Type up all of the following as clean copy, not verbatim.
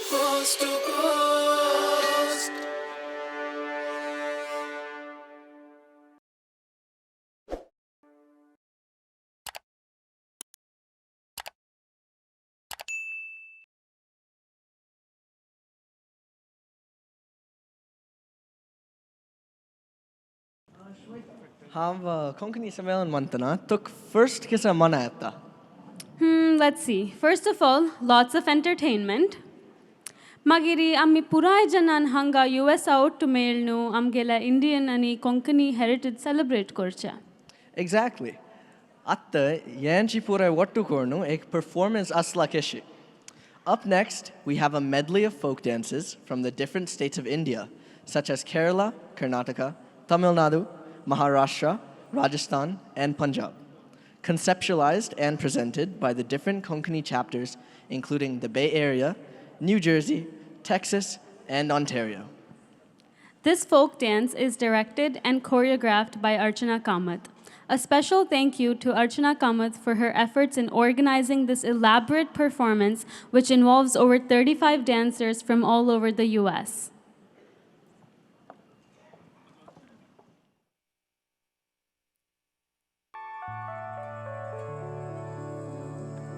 Coast to coast. Have Konkani Sammelan Mantana took first kisa manaetta. Let's see. First of all, lots of entertainment. Magiri ammi purai janan hanga US out to mailnu amgela Indian ani Konkani heritage celebrate korcha. Exactly. Atta Yanchi Purai Wattu Kornu ek performance asla kishi. Up next, we have a medley of folk dances from the different states of India, such as Kerala, Karnataka, Tamil Nadu, Maharashtra, Rajasthan, and Punjab. Conceptualized and presented by the different Konkani chapters, including the Bay Area, New Jersey, Texas, and Ontario. This folk dance is directed and choreographed by Archana Kamath. A special thank you to Archana Kamath for her efforts in organizing this elaborate performance, which involves over 35 dancers from all over the US.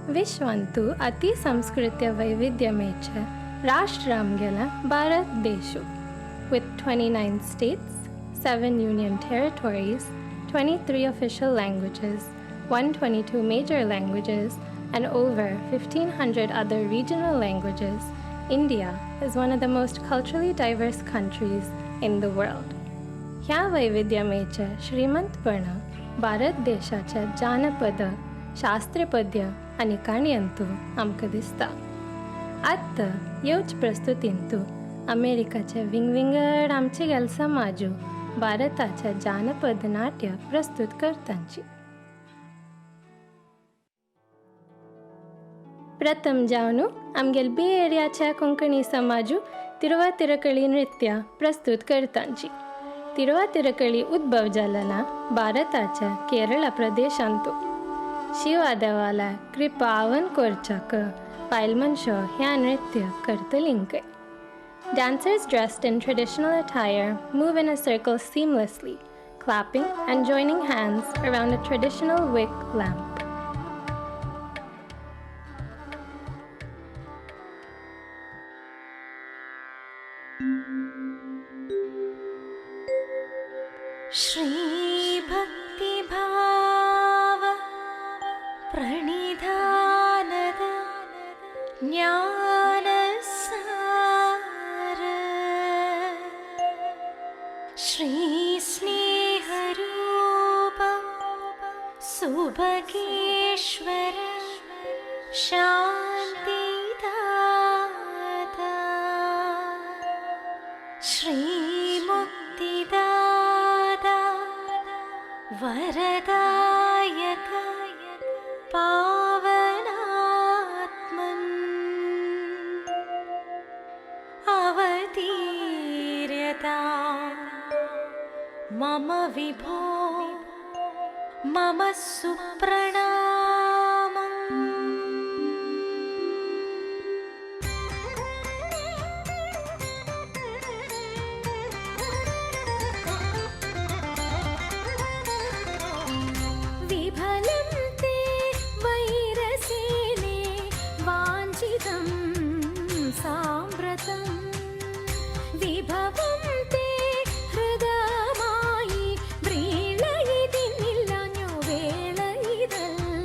विश्वंतु अति संस्कृत्य वैविध्यमे च राष्ट्रं गेल भारत देशु. With 29 states, 7 union territories, 23 official languages, 122 major languages, and over 1,500 other regional languages, India is one of the most culturally diverse countries in the world. ह्या वैविध्यमेच्या श्रीमंतपणा भारत देशाच्या जानपद, शास्त्रपद्य आणि काणयांतू आमकां दिसता. आत्ता ह्योच प्रस्तुतींतू अमेरिकाचे विंगविंगड आमचे गेल समाजू भारताच्या जानपद नाट्य प्रस्तुत करतांची. प्रथम जावनू आमगेल बे एरियाच्या कोंकणी समाजू तिरुवातिरकळी नृत्य प्रस्तुत करतांची. तिरुवातिरकळी उद्भव जालेला भारताच्या केरळ प्रदेशांतू. शिवादेवाला कृपावन करचाक पायलमनशो ह्या नृत्य करतलिंकय. Dancers dressed in traditional attire move in a circle seamlessly, clapping and joining hands around a traditional wick lamp. Shri भक्ति भाव प्रणिधानद ज्ञानसार श्री स्नेहरूप सुभगेश्वर शान्तिदाता श्री मुक्तिदाता वरदायक पावनात्मन् अवतीर्यता मम विभो मम सुप्रणामम्. विफलं ते वैरसेने वाञ्छितं साम्प्रतं विभवं ते हृदमायि व्रीळयितिनिल्लन्यो वेळयिदल्ल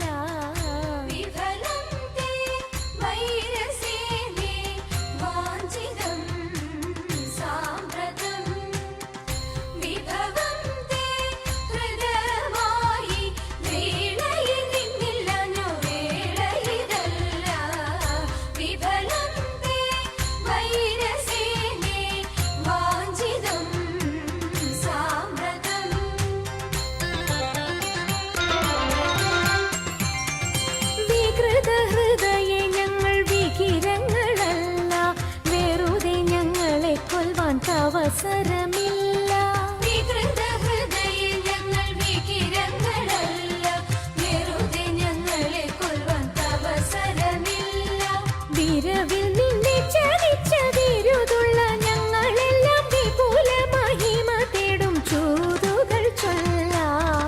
വിരവിൽ നിന്നെ ചതിച്ചതിരുതുള്ള ഞങ്ങളെല്ലാം വിപുല മഹിമ തേടും ചൂതുകൾ ചൊല്ലാം.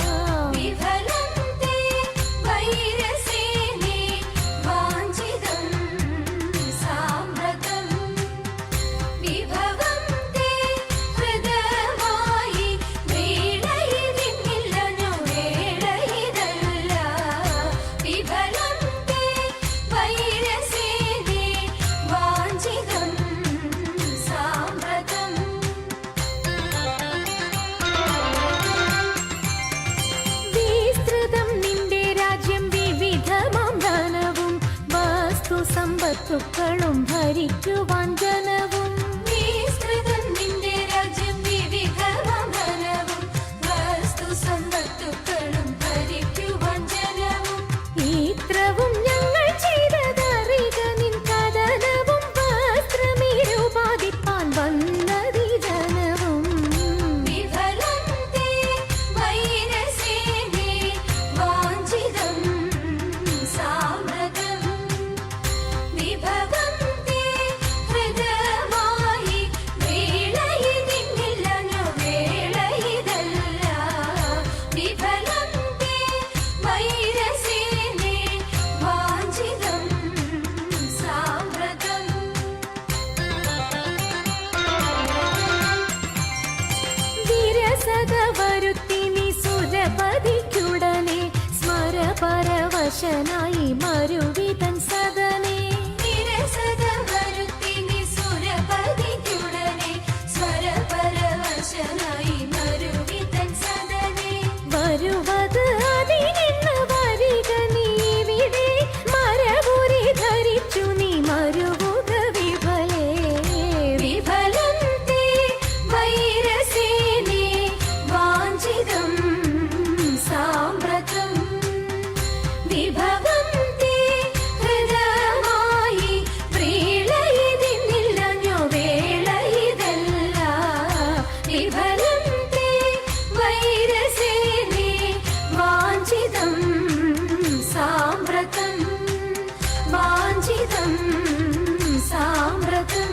വിഫലം തേ വൈരസേനേ വാഞ്ചിതം സാമ്രതം വിഭവം തേ ഹൃദയമായി വേളയിതിന്നില്ലനോ വേളയിതല്ല. വിഫലം തേ വൈരസേനേ വാഞ്ചിതം സാമ്രതം. വിസ്തൃതം നിന്റെ രാജ്യം വിവിധമാം ധനവും വസ്തു സമ്പത്തുക്കളും ഭരിക്കുവാൻ ജനവും. വിസ്തൃതം നിന്റെ രാജ്യം വിവിധമാം ധനവും വസ്തു സമ്പത്തുക്കളും ഭരിക്കുവാൻ ജനവും. ഇത്രവും ഞങ്ങൾ ചെയ്തതറിക നിൻ കഥനവും വസ്ത്രമിരുപാതിപ്പാൻ വന്നതി ജനവും. വിഫലം തേ വൈരസേനേ വാഞ്ചിതം സാമ്രതം വിഭവം തേ ഹൃദയമായി വേളയിതിന്നില്ലനോ വേളയിതല്ല. വിഫലം തേ വൈരസേനേ വാഞ്ചിതം സാമ്രതം. വിരസത വരുത്തി നീ സുരപതിക്കുടനെ സ്മരപരവശനായി മരുവിതൻ സദനെ. വിരസത വരുത്തി നീ സുരപതിക്കുടനെ സ്മരപരവശനായി മരുവിതൻ സദനെ. വരുവത് അതിനെന്ന് വരിക നീ ഇവിടെ മരപുരി ധരിച്ചു നീ മരുവുക വിഫലേ. വിഫലം തേ വൈരസേനേ വാഞ്ചിതം സാമ്രതം വിഭവം തേ ഹൃദയമായി വേളയിതിന്നില്ലനോ വേളയിതല്ല. വിഫലം തേ വൈരസേനേ വാഞ്ചിതം സാമ്രതം വാഞ്ചിതം സാമ്രതം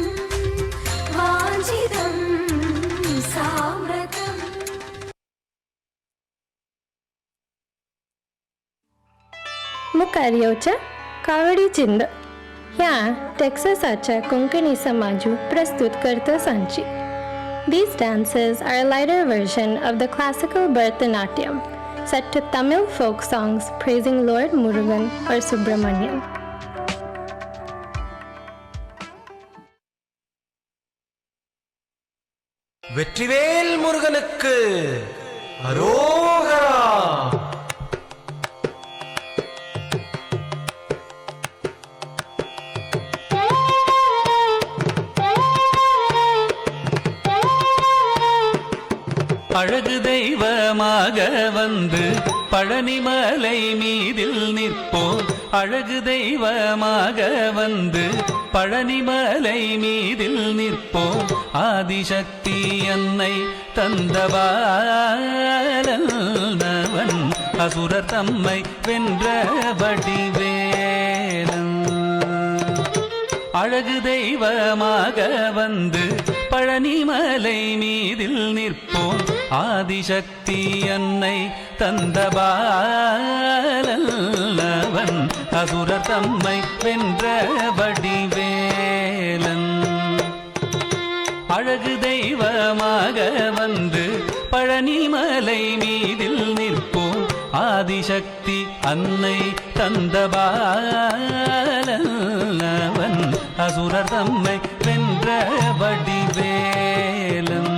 വാഞ്ചിതം സാമ്രതം. मुखारयोच्या कावडी चिंद ह्या टेक्सासाच्या कोंकणी समाजू प्रस्तुत करता Sanchi. These dances are a lighter version of the classical Bharatanatyam set to Tamil folk songs praising Lord Murugan or Subramanian. Vetrivel முருகனுக்கு அரோகரா. அழகு தெய்வமாக வந்து பழனிமலை மீதில் நிற்போம். அழகு தெய்வமாக வந்து பழனிமலை மீதில் நிற்போம். ஆதிசக்தி அன்னை தந்தவாளவன் அசுரர் தம்மை வென்ற வடிவேலன். அழகு தெய்வமாக வந்து பழனிமலை மீதில் நிற்போம். ஆதிசக்தி அன்னை தந்தபாலவன் அசுரர் தம்மை வென்ற வடிவேலன். அழகு தெய்வமாக வந்து பழனிமலை மீதில் நிற்போம். ஆதிசக்தி அன்னை தந்தபாலவன் அசுரர் தம்மை வென்ற வடிவேலன்.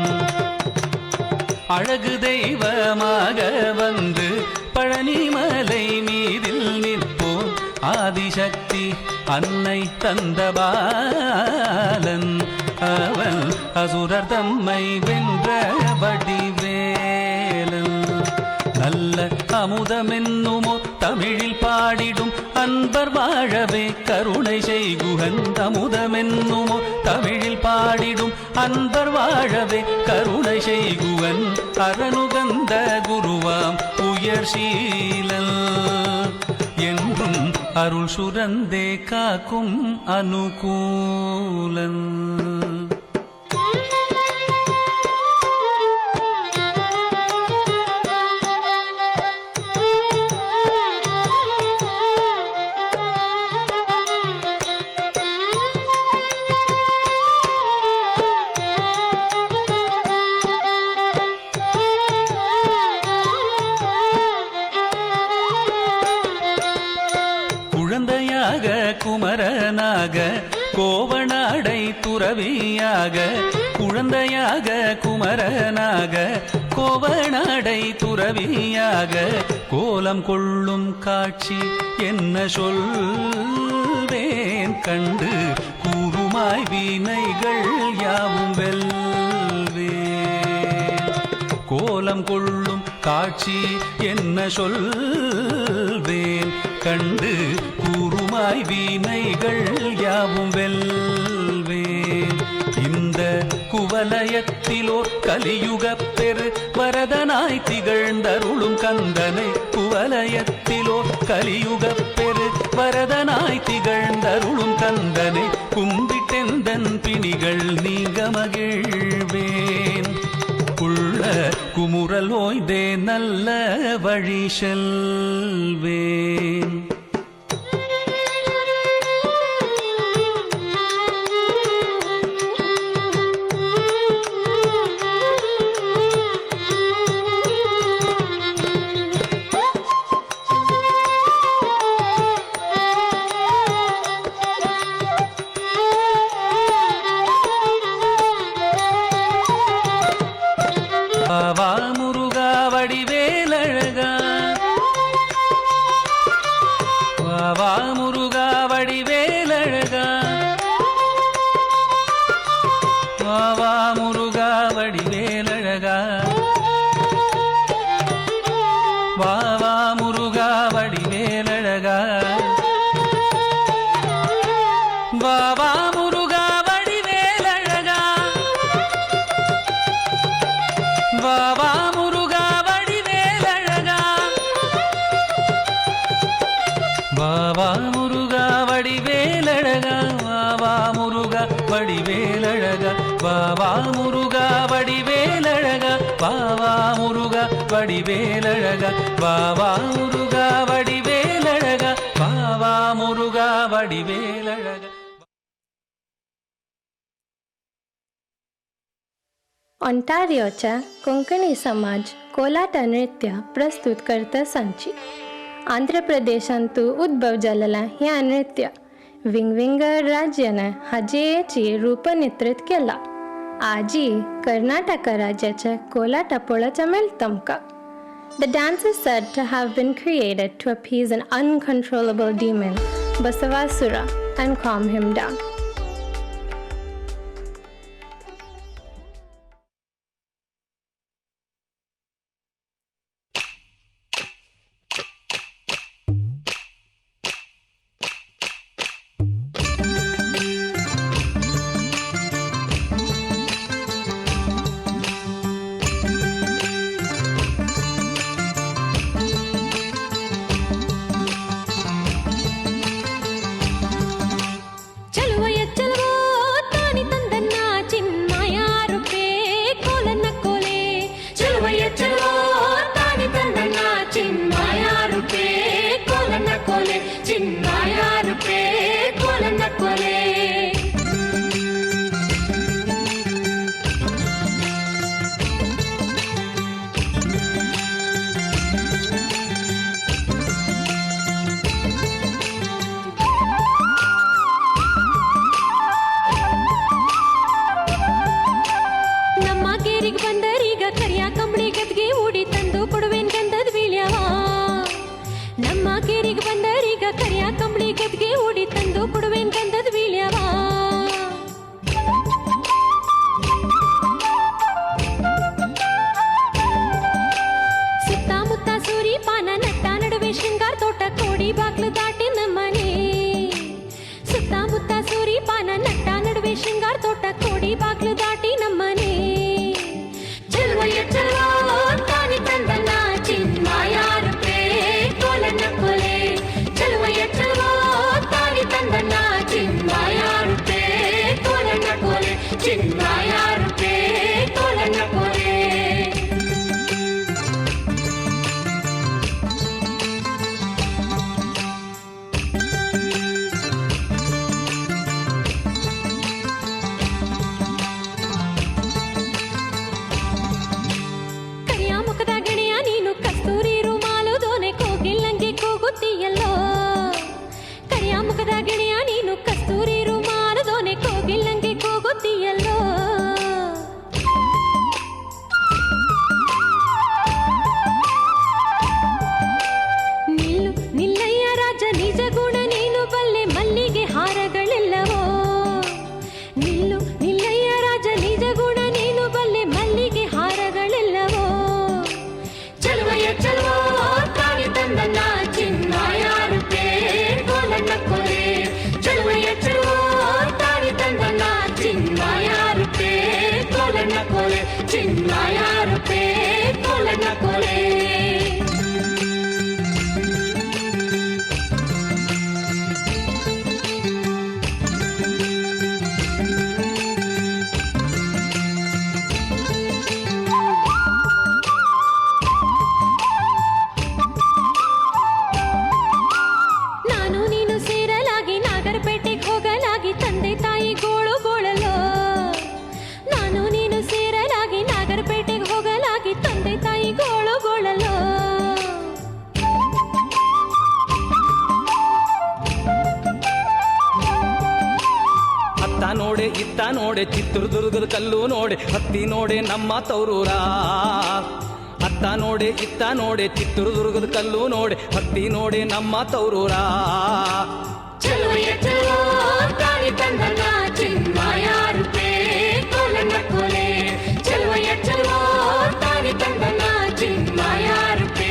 அழகு தெய்வமாக வந்து பழனிமலை மீதில் நிற்போம். ஆதிசக்தி அன்னை தந்தபாலன் அவன் அசுரர் தம்மை வென்ற வடிவேலன். நல்ல அமுதமென்னுமோ தமிழில் பாடிடும் அன்பர் வாழவே கருணை செய்குகன். அமுதமென்னுமோ தமிழில் பாடிடும் அன்பர் வாழவே கருணை செய்குவன். அரணுகந்த குருவாம் உயர் சீலன் என்றும் அருள் சுரந்தே காக்கும் அனுகூலன். குழந்தையாக குமரனாக கோவணாடை துறவியாக, குழந்தையாக குமரனாக கோவணாடை துறவியாக கோலம் கொள்ளும் காட்சி என்ன சொல்வேன் கண்டு கூறுமாய் வினைகள் யாவும் வெல்வேன். கோலம் கொள்ளும் காட்சி என்ன சொல்வேன் கண்டு கூறுமாய் வினைகள் யாவும் வெல்வேன். இந்த குவலயத்திலோர் கலியுகப் பெரு வரதனாய் திகழ்ந்தருளும் கந்தனை, குவலயத்திலோர் கலியுகப் பெரு வரதனாய் திகழ்ந்தருளும் கந்தனை கும்பிட்டெந்தன் பிணிகள் நீங்க மகிழ்வேன். உள்ள குமுறல் ஓய்தே நல்ல வழி செல்வேன். வா முருகா வடிவேலழகா, வா முருகா வடிவேலழகா, வா முருகா வடிவேலழகா, வா முருகா வடிவேலழகா, வா முருகா வடிவேலழகா, வா முருகா வடிவேலழகா, வா முருகா வடிவேலழகா, வா முருகா வடிவேலழகா, வா முருகா வடிவேலழகா, வா முருகா வடிவேலழகா, வா முருகா வடிவேலழகா, வா முருகா வடிவேலழகா. ऑन्टारियोच्या कोंकणी समाज कोलाटा नृत्य प्रस्तुत करता सांची. आंध्र प्रदेशांतू उद्भव जाल्लें ह्या नृत्य विंगविंगर राज्यानं हाजेची रूपनित्रीत केला. आजी कर्नाटक राज्याचे कोलाटा पळोवचें मेळटा तुमकां. The dance is said to have been created to appease an uncontrollable demon, Basavasura, and calm him down. चलवा चिन्मय रूपे तोलन कोरे चिन्मय रूपे तोलन कोरे ನಾನು ನೀನು ಸೇರಲಾಗಿ ನಾಗರಪೇಟೆಗೆ ಹೋಗಲಾಗಿ ತಂದೆ ತಾಯಿ ಗೋಳು ಗೋಳಲು ನಾನು ನೀನು ಸೇರಲಾಗಿ ನಾಗರಪೇಟೆಗೆ ಹೋಗಲಾಗಿ ತಂದೆ ತಾಯಿ ಗೋಳು ಗೋಳಲು ಅತ್ತ ನೋಡೆ ಇತ್ತ ನೋಡೆ ಚಿತ್ರದುರ್ಗದ ಕಲ್ಲು ನೋಡೆ ಹತ್ತಿ ನೋಡೆ ನಮ್ಮ ತೌರೂರ ಅತ್ತ ನೋಡೆ ಇತ್ತ ನೋಡೆ ಚಿತ್ರದುರ್ಗದ ಕಲ್ಲು ನೋಡೆ ಹತ್ತಿ ನೋಡೆ ನಮ್ಮ ತೌರೂರ ಚಲುವೆಯ ಚಲೋ ತಾಳಿ ತಂದನ ಚಿನ್ಮಯ ರೂಪೇ ತೋಲನ ಕೋಲೆ ಚಲುವೆಯ ಚಲೋ ತಾಳಿ ತಂದನ ಚಿನ್ಮಯ ರೂಪೇ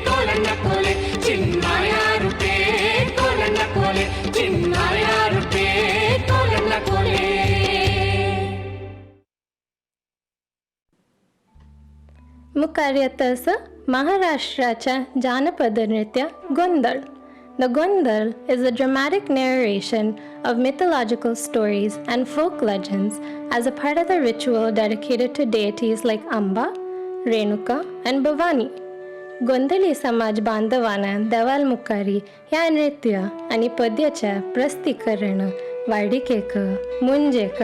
ತೋಲನ ಕೋಲೆ ಚಿನ್ಮಯ ರೂಪೇ ತೋಲನ ಕೋಲೆ ಚಿನ್ಮಯ ರೂಪೇ ತೋಲನ ಕೋಲೆ मुखार्यतस महाराष्ट्राच्या जानपद नृत्य गोंधळ. The Gondal is a dramatic narration of mythological stories and folk legends as a part of the ritual dedicated to deities like Amba, Renuka, and Bhavani. गोंधळी समाज बांधवांना देवाल मुखारी ह्या नृत्य आणि पद्याच्या प्रस्तीकरण वाडिकेक, मुंजेक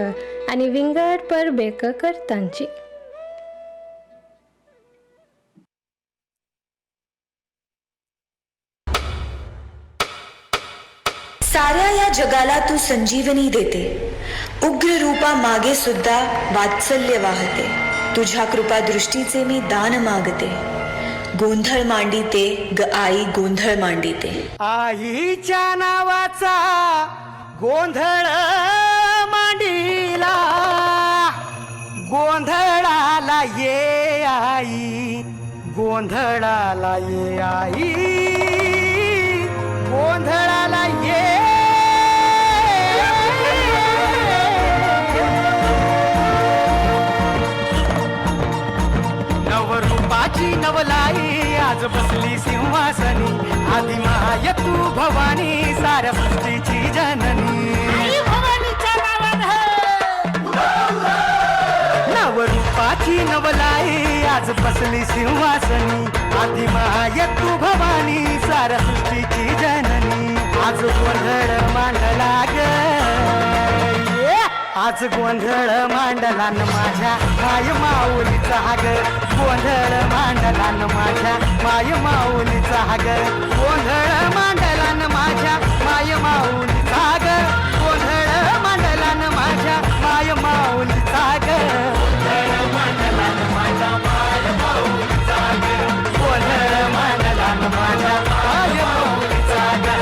आणि विंगड परबेक करतांची. साऱ्या या जगाला तू संजीवनी देते, उग्र रूपा मागे सुद्धा वात्सल्य वाहते. तुझ्या कृपा दृष्टीचे मी दान मागते. गोंधळ मांडिते ग आई, गोंधळ मांडिते. आईच्या नावाचा गोंधळ मांडिला, गोंधळाला ये आई, गोंधळाला ये आई, गोंधळाला ये. नवरूपाची नवलाई आज बसली सिंहासनी, आदिमाय तू भवानी साऱ्या सृष्टीची जननी. नवरूपाची नवलाई आज बसली सिंहासनी, आदिमाय तू भवानी साऱ्या सृष्टीची जननी. आज गोंधळ मांडला ग, आज गोंधळ मांडला न माझ्या माय माऊलीचा ग, गोंधळ मांडला न माझ्या माय माऊलीचा ग, गोंधळ मांडला न माझ्या माय माऊलीचा ग, गोंधळ मांडला न माझ्या माय माऊलीचा ग, गोंधळ मांडला न माझ्या माय माऊलीचा ग, गोंधळ मांडला न माझ्या माय माऊलीचा ग.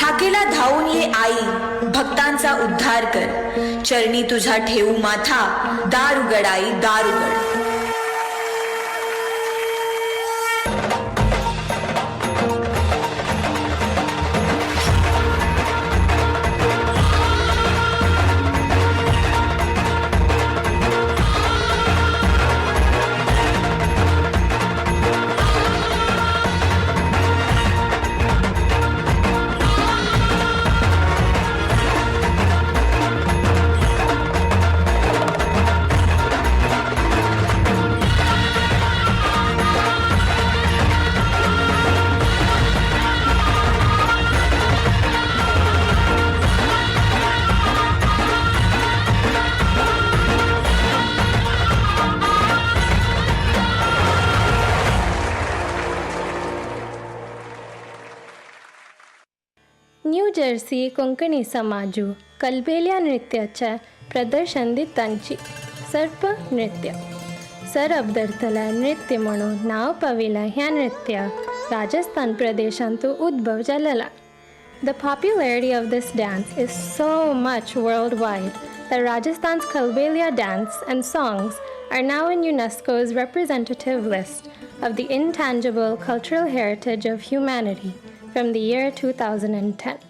ठाकेला धावून ये आई, भक्तांचा उद्धार कर. चरणी तुझा ठेवू माथा, दार उघड आई, दार उघड. दर्सी कोंकणी समाजू कलबेलिया नृत्याच्या प्रदर्शन दितांची सर्प नृत्य सरब धरतल्या नृत्य म्हणून नाव पाविला ह्या नृत्य राजस्थान प्रदेशांतू उद्भव जालेला. The popularity of this dance is so much worldwide that Rajasthan's Kalbelia dance and songs are now in UNESCO's representative list of the intangible cultural heritage of humanity from the year 2010.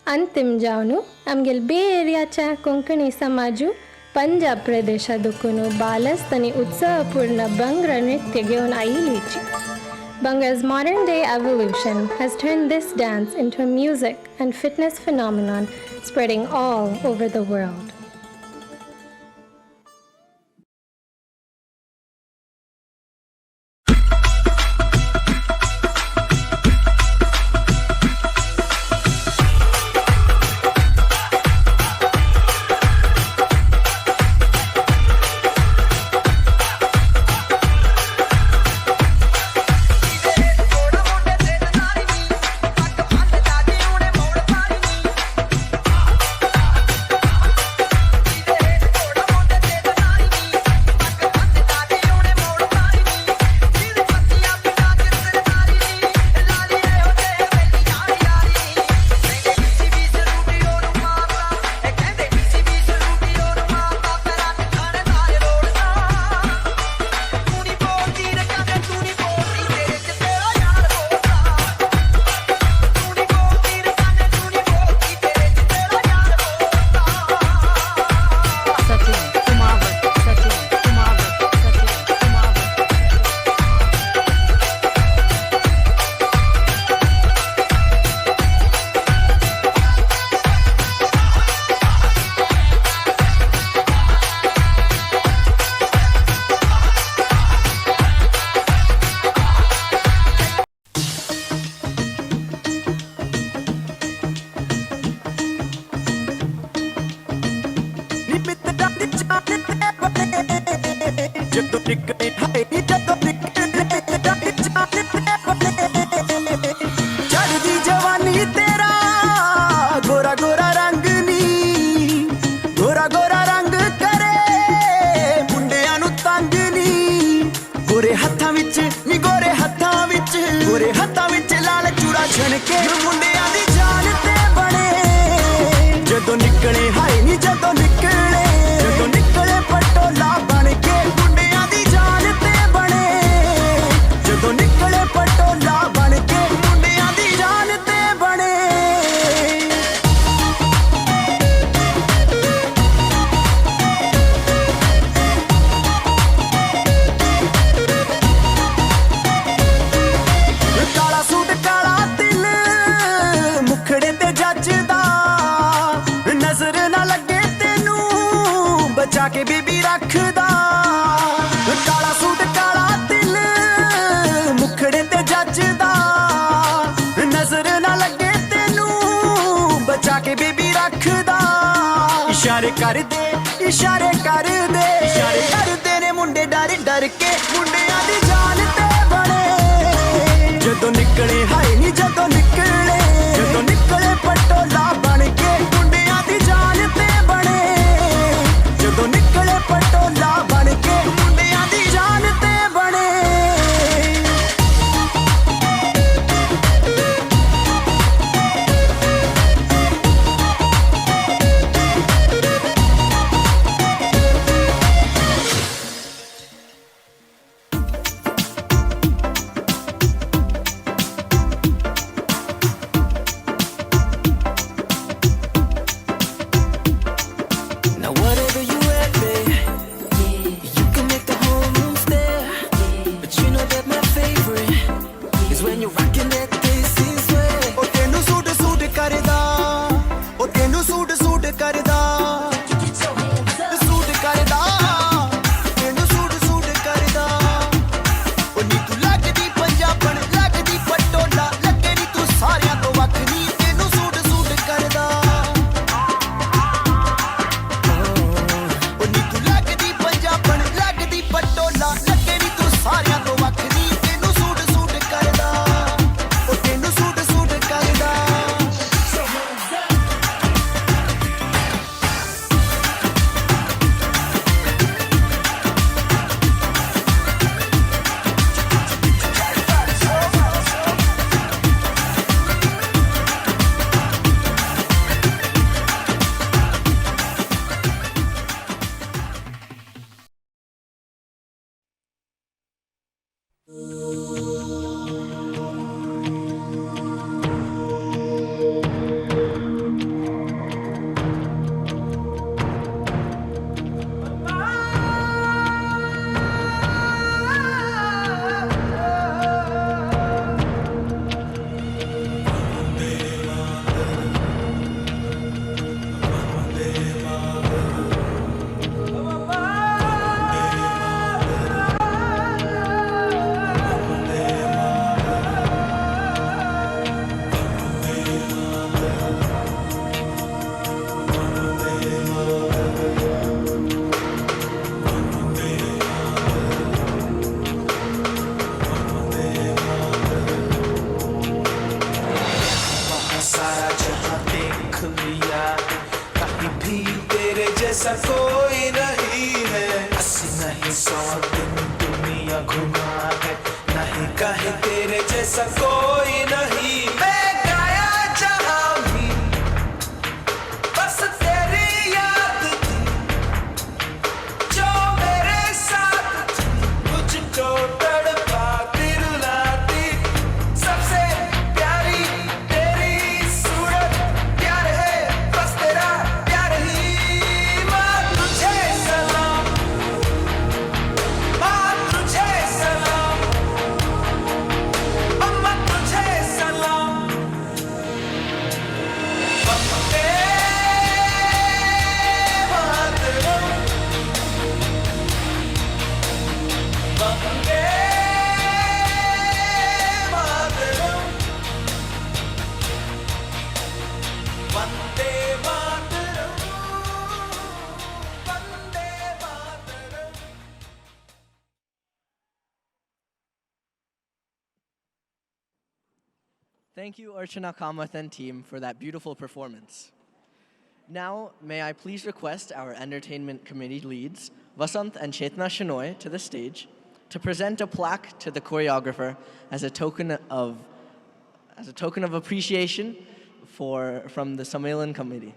अंतिम जावनु आमगेल बे एरियाच्या कोंकणी समाजू पंजाब प्रदेशादुकुनु बालस्त आणि उत्साहपूर्ण बंगरा नृत्य घेऊन आयिल्लीची. Bhangra's modern day evolution has turned this dance into a music and fitness phenomenon spreading all over the world. ਨਿਕਲੇ ਹਾਏ ਨੀ ਜਦੋਂ ਨਿਕਲੇ ਜਾਨ ਤੇ ਬਣੇ ਚੜ੍ਹਦੀ ਜਵਾਨੀ ਤੇਰਾ ਗੋਰਾ ਗੋਰਾ ਰੰਗ ਨੀ ਗੋਰਾ ਗੋਰਾ ਰੰਗ ਕਰੇ ਮੁੰਡਿਆਂ ਨੂੰ ਤੰਗ ਨੀ ਗੋਰੇ ਹੱਥਾਂ ਵਿੱਚ ਨੀ ਗੋਰੇ ਹੱਥਾਂ ਵਿੱਚ ਲਾਲ ਚੂੜਾ ਛਣਕੇ ਮੁੰਡਿਆਂ ਦੀ ਜਾਨ ਤੇ ਬਣੇ ਜਦੋਂ ਨਿਕਲੇ ਹਾਏ ਨੀ ਜਦੋਂ ਨਿਕਲੇ ਪਟੋਲਾ ਬਣ ਕੇ ਮੁੰਡਿਆਂ ਦੀ ਜਾਨ ਤੇ ਬਣੇ ਜਦੋਂ ਨਿਕਲੇ ਪਟੋਲਾ ਬਣ ਕੇ ਮੁੰਡਿਆਂ ਦੀ ਜਾਨ ਤੇ ਬਣੇ ਕਾਲਾ ਸੂਟ ਕਾਲਾ ਤਿਲ ਮੁਖੜੇ ਤੇ ਜੱਜਦਾ ਨਜ਼ਰ ਨਾ ਲੱਗੇ ਤੈਨੂੰ ਬਚਾ ਕੇ ਬੀਬੀ ਰੱਖਦਾ ਕਾਲਾ ਸੂਟ ਕਾਲਾ ਤਿਲ ਮੁਖੜੇ ਤੇ ਜੱਜਦਾ ਨਜ਼ਰ ਨਾ ਲੱਗੇ ਤੈਨੂੰ ਬਚਾ ਕੇ ਬੀਬੀ ਰੱਖਦਾ ਇਸ਼ਾਰੇ ਕਰਦੇ ਨੇ ਮੁੰਡੇ ਡਰ ਕੇ ਮੁੰਡਿਆਂ ਦੀ ਜਾਨ ਤੇ ਬਣੇ ਜਦੋਂ ਨਿਕਲੇ ਹਾਏ ਨੀ ਜਦੋਂ ਨਿਕਲੇ ਪਟੋਲਾ ਬਣ ਕੇ ਮੁੰਡਿਆਂ ਦੀ ਜਾਨ ਤੇ ਬਣੇ ਜਦੋਂ ਨਿਕਲੇ ਪਟੋਲਾ ਬਣ ਕੇ ਮੁੰਡਿਆਂ ਦੀ ਜਾਨ ਤੇ ਬਣੇ Now whatever you at, babe, you can make the whole room stare. But you know that my favorite is when you're rocking that this is way. Oh tenu suit karda, oh tenu suit karda, suit karda, tenu suit karda. Oh ਨੀ ਤੂੰ ਲੱਗਦੀ ਪੰਜਾਬਣ ਲੱਗਦੀ ਪਟੋਲਾ ਲੱਗੇ ਨੀ ਤੂੰ ਸਾਰਿਆਂ ਤੋਂ ਵੱਖ ਨੀ ਤੈਨੂੰ ਸੂਟ ਕਰਦਾ ਨੀ ਤੂੰ ਲੱਗਦੀ ਪੰਜਾਬਣ ਲੱਗਦੀ ਪਟੋਲਾ ਲੱਗੇ ਨੀ ਤੂੰ ਸਾਰਿਆਂ ਤੋਂ ਵੱਖ ਨੀ ਤੈਨੂੰ ਸੂਟ ਕਰਦਾ ਉਹ ਤੈਨੂੰ ਸੂਟ ਕਰਦਾ सारा जहां देख लिया कहीं भी तेरे जैसा कोई नहीं है 80 नहीं 100 दिन दुनिया घुमा है नहीं कहीं तेरे जैसा कोई नहीं मैं गाया जहां भी बस तेरी याद थी जो मेरे साथ थी मुझको तड़पा दिलाती सबसे प्यारी तेरी सूरत प्यार है बस तेरा प्यार ही माँ तुझे सलाम अम्मा तुझे Thank you, Archana Kamath and team, for that beautiful performance. Now, may I please request our entertainment committee leads, Vasant and Chetna Shenoy, to the stage to present a plaque to the choreographer as a token of appreciation from the Sammelan committee.